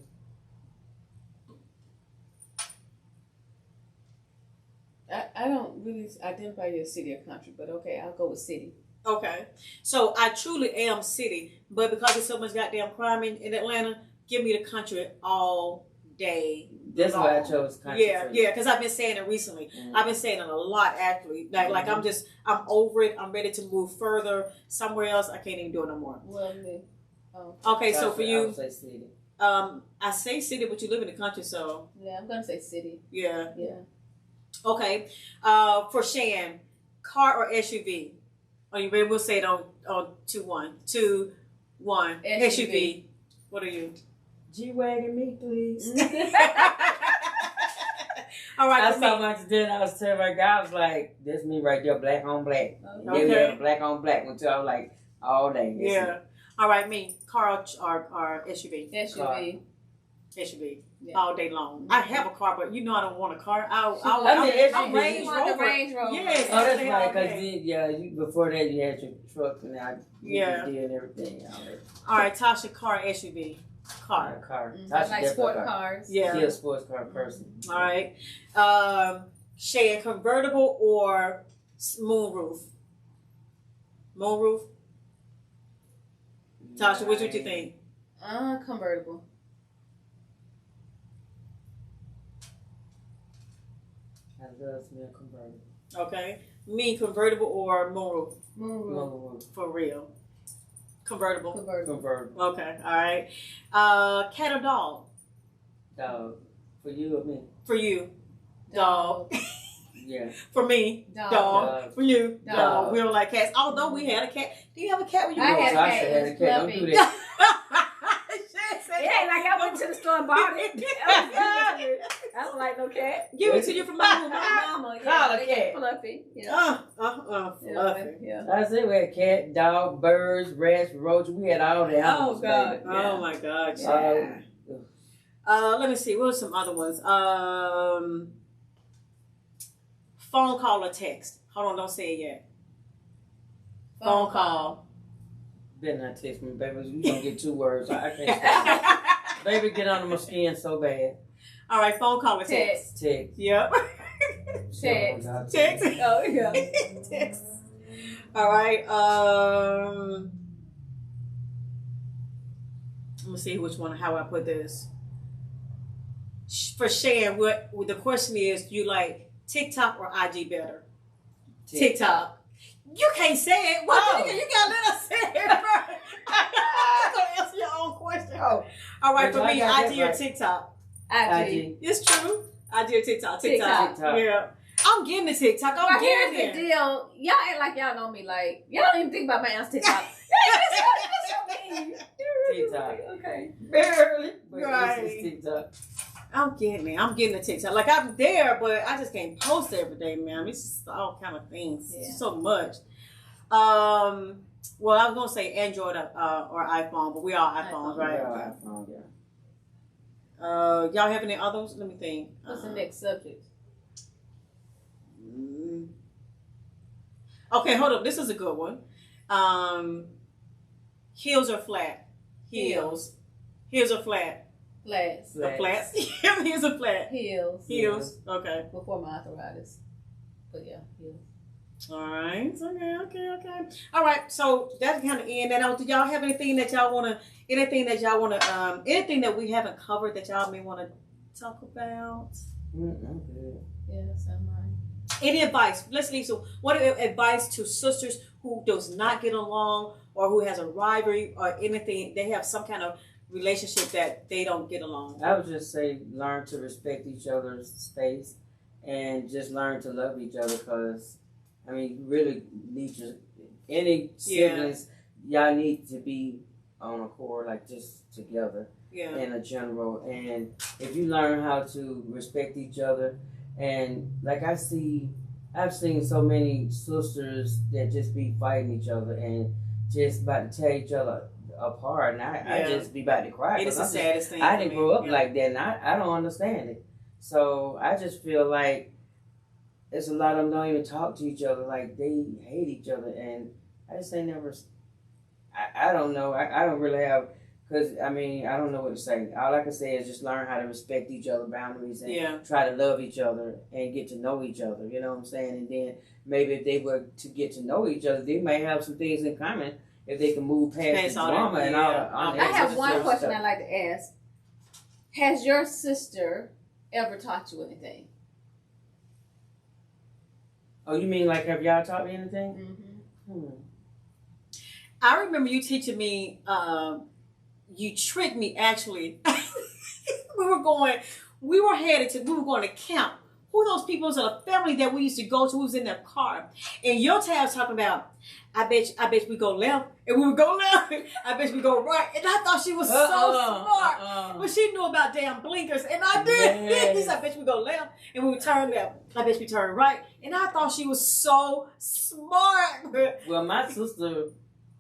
I don't really identify you as city or country, but okay, I'll go with city. Okay. So I truly am city, but because there's so much goddamn crime in Atlanta, give me the country all day. That's why I chose country. Yeah, because I've been saying it recently. I've been saying it a lot, actually. Like I'm over it. I'm ready to move further somewhere else. I can't even do it no more. Well, okay, so for you, I would say city. I say city, but you live in the country, so yeah, I'm gonna say city. Yeah. Okay. For Shan, car or SUV? Are you ready? We'll say it on 2, 1. 2, 1. SUV. What are you? G-Wagon me, please. All right. I saw my today and I was telling my guy, I was like, this me right there, black on black. Okay. Black on black until I was like, all day. Yeah. All right, me. Car or SUV? SUV. SUV. Yeah. All day long. I have a car, but I don't want a car. I'll Range Rover. Yes. Oh, that's right. Because before that you had your truck and now you did everything. All right, Tasha, car, SUV. Car. I like sport cars. Yeah. Still a sports car person. All right. Shay, convertible or moonroof? Moonroof. Tasha, what you think? Convertible. I love me a convertible. Okay. Me, convertible or moonroof? Moonroof. For real. Convertible. Okay. All right. Cat or dog? Dog. For you or me? For you. Dog. Yeah. For me. Dog. For you. Dog. We don't like cats. Although we had a cat. Do you have a cat when you I were had a cat. Don't do that. It ain't like I went to the store and bought it. I don't like no cat. Give it to you from my mama. Call a cat. Fluffy. Fluffy. Yeah. I said we had cat, dog, birds, rats, roaches. We had all the animals. Oh God. Oh my God. Yeah. Let me see. What are some other ones? Phone call or text? Hold on, don't say it yet. Phone call. Better not text me, baby. You gonna get 2 words. I can't. Baby, get under my skin so bad. All right, phone call or text? Text. Yep. Text. Text. Oh, yeah. Text. All right. Let me see which one. How I put this. For Shan, what the question is? Do you like TikTok or IG better? TikTok. You can't say it. What? You gotta let us say it first. You gotta answer your own question. Oh. All right, But for me, I got IG that or right. TikTok? IG. It's true. IG or TikTok? TikTok. Yeah. I'm getting the TikTok. I'm But here's getting the it. deal. Y'all act like y'all know me. Like, y'all don't even think about my ass TikTok. TikTok. Okay. Barely. But Right. it's TikTok. I'm getting it. I'm getting the TikTok. Like, I'm there, but I just can't post every day, man. It's just all kind of things. Yeah. It's so much. Well, I was gonna say Android or iPhone, but we all iPhones, right? Yeah, iPhone, yeah. Y'all have any others? Let me think. What's the next subject? Okay, hold up. This is a good one. Heels or flat? Heels. Heels or flat? Flats. Or flats? Heels or flat? Heels. Heels. Okay. Before my arthritis. But yeah, heels. All right. Okay. All right. So that's kind of end. And do y'all have anything that y'all want to? Anything that we haven't covered that y'all may want to talk about? I'm good. Yeah, that's mine. Any advice? Let's leave. So, what advice to sisters who does not get along, or who has a rivalry, or anything? They have some kind of relationship that they don't get along. I would just say learn to respect each other's space, and just learn to love each other. Because I mean, you really need any siblings. Y'all need to be on accord, like just together. Yeah. In a general, and if you learn how to respect each other, and like I've seen so many sisters that just be fighting each other and just about to tear each other apart, and I just be about to cry. It is the saddest thing. I didn't grow up like that, and I don't understand it. So I just feel like there's a lot of them don't even talk to each other, like they hate each other, and I just ain't never. I don't know. I don't really have. Because, I mean, I don't know what to say. All I can say is just learn how to respect each other's boundaries and try to love each other and get to know each other. You know what I'm saying? And then maybe if they were to get to know each other, they may have some things in common if they can move past the drama and all the I have one question I'd like to ask. Has your sister ever taught you anything? Oh, you mean like have y'all taught me anything? Mm-hmm. I remember you teaching me... you tricked me, actually. we were going to camp. Who those people in a family that we used to go to who was in their car. And your tab was talking about, I bet we go left. And we would go left. I bet we go right. And I thought she was so smart. But she knew about damn blinkers. And I did. Yes. She said, I bet we go left. And we would turn left. I bet we turn right. And I thought she was so smart. Well, my sister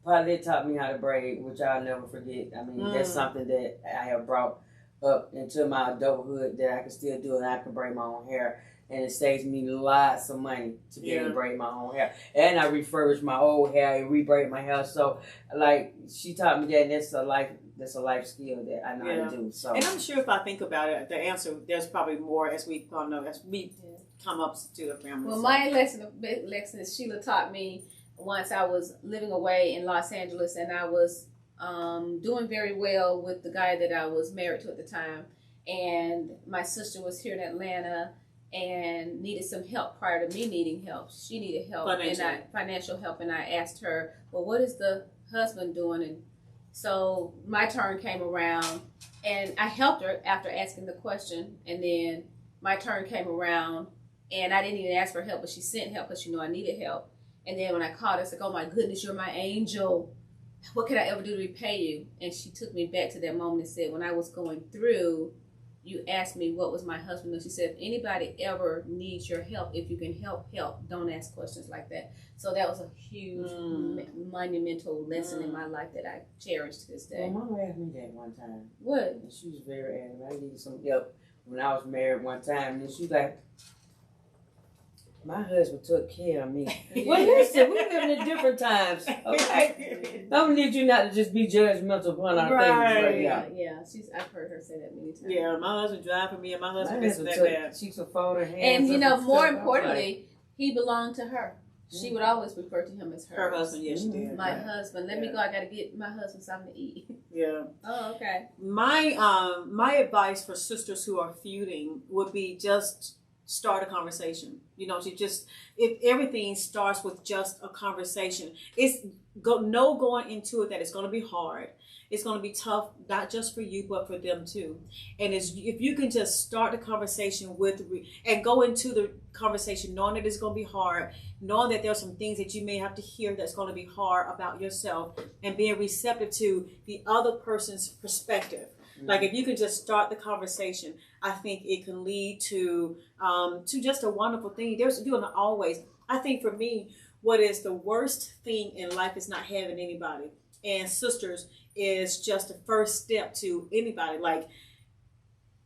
probably taught me how to braid, which I'll never forget. I mean, that's something that I have brought up into my adulthood that I can still do, and I can braid my own hair. And it saves me lots of money to be able to braid my own hair. And I refurbish my old hair and rebraid my hair. So, like, she taught me that, and that's a life skill that I know how to do. So, and I'm sure if I think about it, the answer, there's probably more as we come up to the family. Well, my lesson is Sheila taught me once I was living away in Los Angeles, and I was doing very well with the guy that I was married to at the time. And my sister was here in Atlanta and needed some help prior to me needing help. She needed help, financial help, and I asked her, well, what is the husband doing? And so my turn came around, and I helped her after asking the question, and then my turn came around, and I didn't even ask for help, but she sent help because she knew I needed help. And then when I called, I said, oh my goodness, you're my angel. What could I ever do to repay you? And she took me back to that moment and said, when I was going through, you asked me what was my husband. And she said, if anybody ever needs your help, if you can help, don't ask questions like that. So that was a huge, monumental lesson in my life that I cherish to this day. Well, Mama asked me that one time. What? And she was very adamant. I needed some help when I was married one time. And she was like, My husband took care of me. Well, listen, we living in different times. Okay, don't need you not to just be judgmental upon our things right now. Yeah. I've heard her say that many times. Yeah, my husband drive for me, and my husband My isn't husband that bad. she used to fold her hands. And up more stuff. importantly, he belonged to her. She would always refer to him as Her husband, yes, she did. My husband. Let me go. I got to get my husband something to eat. Yeah. Oh, okay. My advice for sisters who are feuding would be just start a conversation. You know, if everything starts with just a conversation, going into it that it's going to be hard. It's going to be tough, not just for you, but for them too. And if you can just start the conversation and go into the conversation knowing that it's going to be hard, knowing that there's some things that you may have to hear that's going to be hard about yourself, and being receptive to the other person's perspective. Mm-hmm. Like if you can just start the conversation, I think it can lead to just a wonderful thing. There's doing it always. I think for me, what is the worst thing in life is not having anybody. And sisters is just the first step to anybody. Like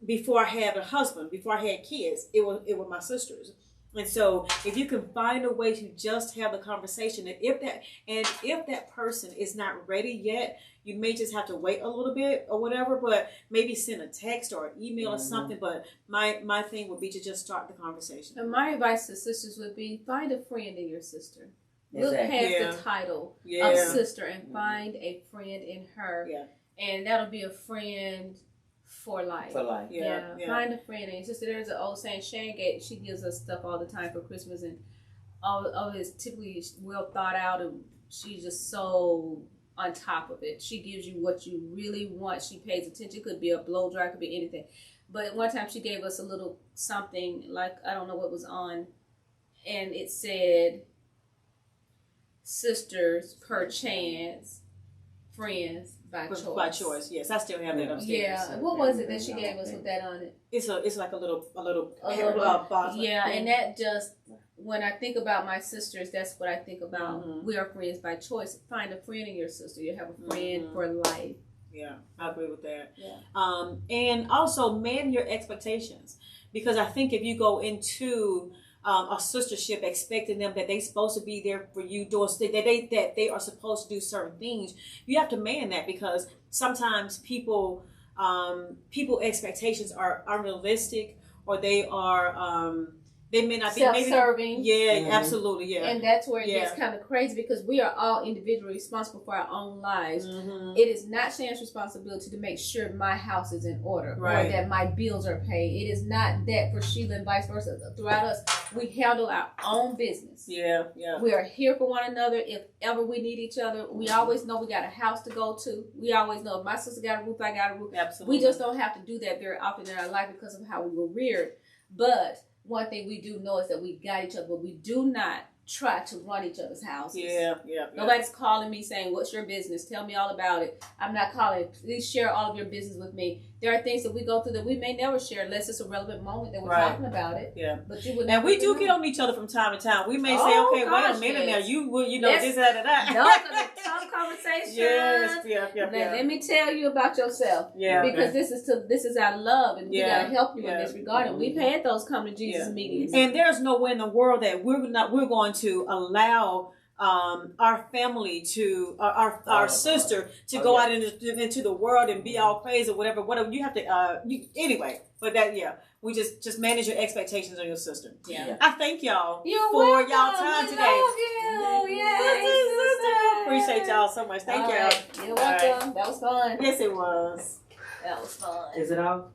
before I had a husband, before I had kids, it were my sisters. And so if you can find a way to just have the conversation, and if that person is not ready yet, you may just have to wait a little bit or whatever, but maybe send a text or an email or something. But my thing would be to just start the conversation. And my advice to sisters would be find a friend in your sister. Look Exactly. past the title of sister and find a friend in her. Yeah. And that'll be a friend for life. For life. Yeah. Find a friend. And sister, there's an old saying, she gives us stuff all the time for Christmas, and all of it is typically well thought out, and she's just so on top of it. She gives you what you really want. She pays attention. It could be a blow dry, it could be anything. But one time she gave us a little something, like, I don't know what was on, and it said, sisters per chance, friends by choice. By choice, yes. I still have that upstairs. Yeah. What was it that she gave us with that on it? It's like a little box. Yeah, and that just, when I think about my sisters, that's what I think about. Mm-hmm. We are friends by choice. Find a friend in your sister. You have a friend for life. Yeah, I agree with that. Yeah. And also man your expectations, because I think if you go into a sistership expecting them that they're supposed to be there for you, doing that they are supposed to do certain things, you have to man that, because sometimes people expectations are unrealistic, or they are they may not be self-serving. Absolutely. And that's where it gets kind of crazy, because we are all individually responsible for our own lives. Mm-hmm. It is not Shan's responsibility to make sure my house is in order, or that my bills are paid. It is not that for Sheila, and vice versa. Throughout us, we handle our own business. Yeah. We are here for one another if ever we need each other. We always know we got a house to go to. We always know if my sister got a roof, I got a roof. Absolutely. We just don't have to do that very often in our life because of how we were reared. But one thing we do know is that we got each other, but we do not try to run each other's houses. Yeah. Nobody's calling me saying, what's your business? Tell me all about it. I'm not calling. Please share all of your business with me. There are things that we go through that we may never share unless it's a relevant moment that we're talking about it. Yeah. But you would. And we do get on each other from time to time. We may say, okay, wait a minute now. You know, this, that. Those are the tough conversations. Yes. Let me tell you about yourself. Yeah. Because this is our love, and we gotta help you in this regard. And we've had those come to Jesus meetings. And there's no way in the world that we're going to allow our family to our sister to go out into the world and be all crazy or whatever you have to anyway, but that we just manage your expectations on your sister. I thank y'all for y'all time today. Love you. Appreciate y'all so much. Thank y'all. Right. You're welcome. That was fun. Yes, it was. That was fun. Is it all?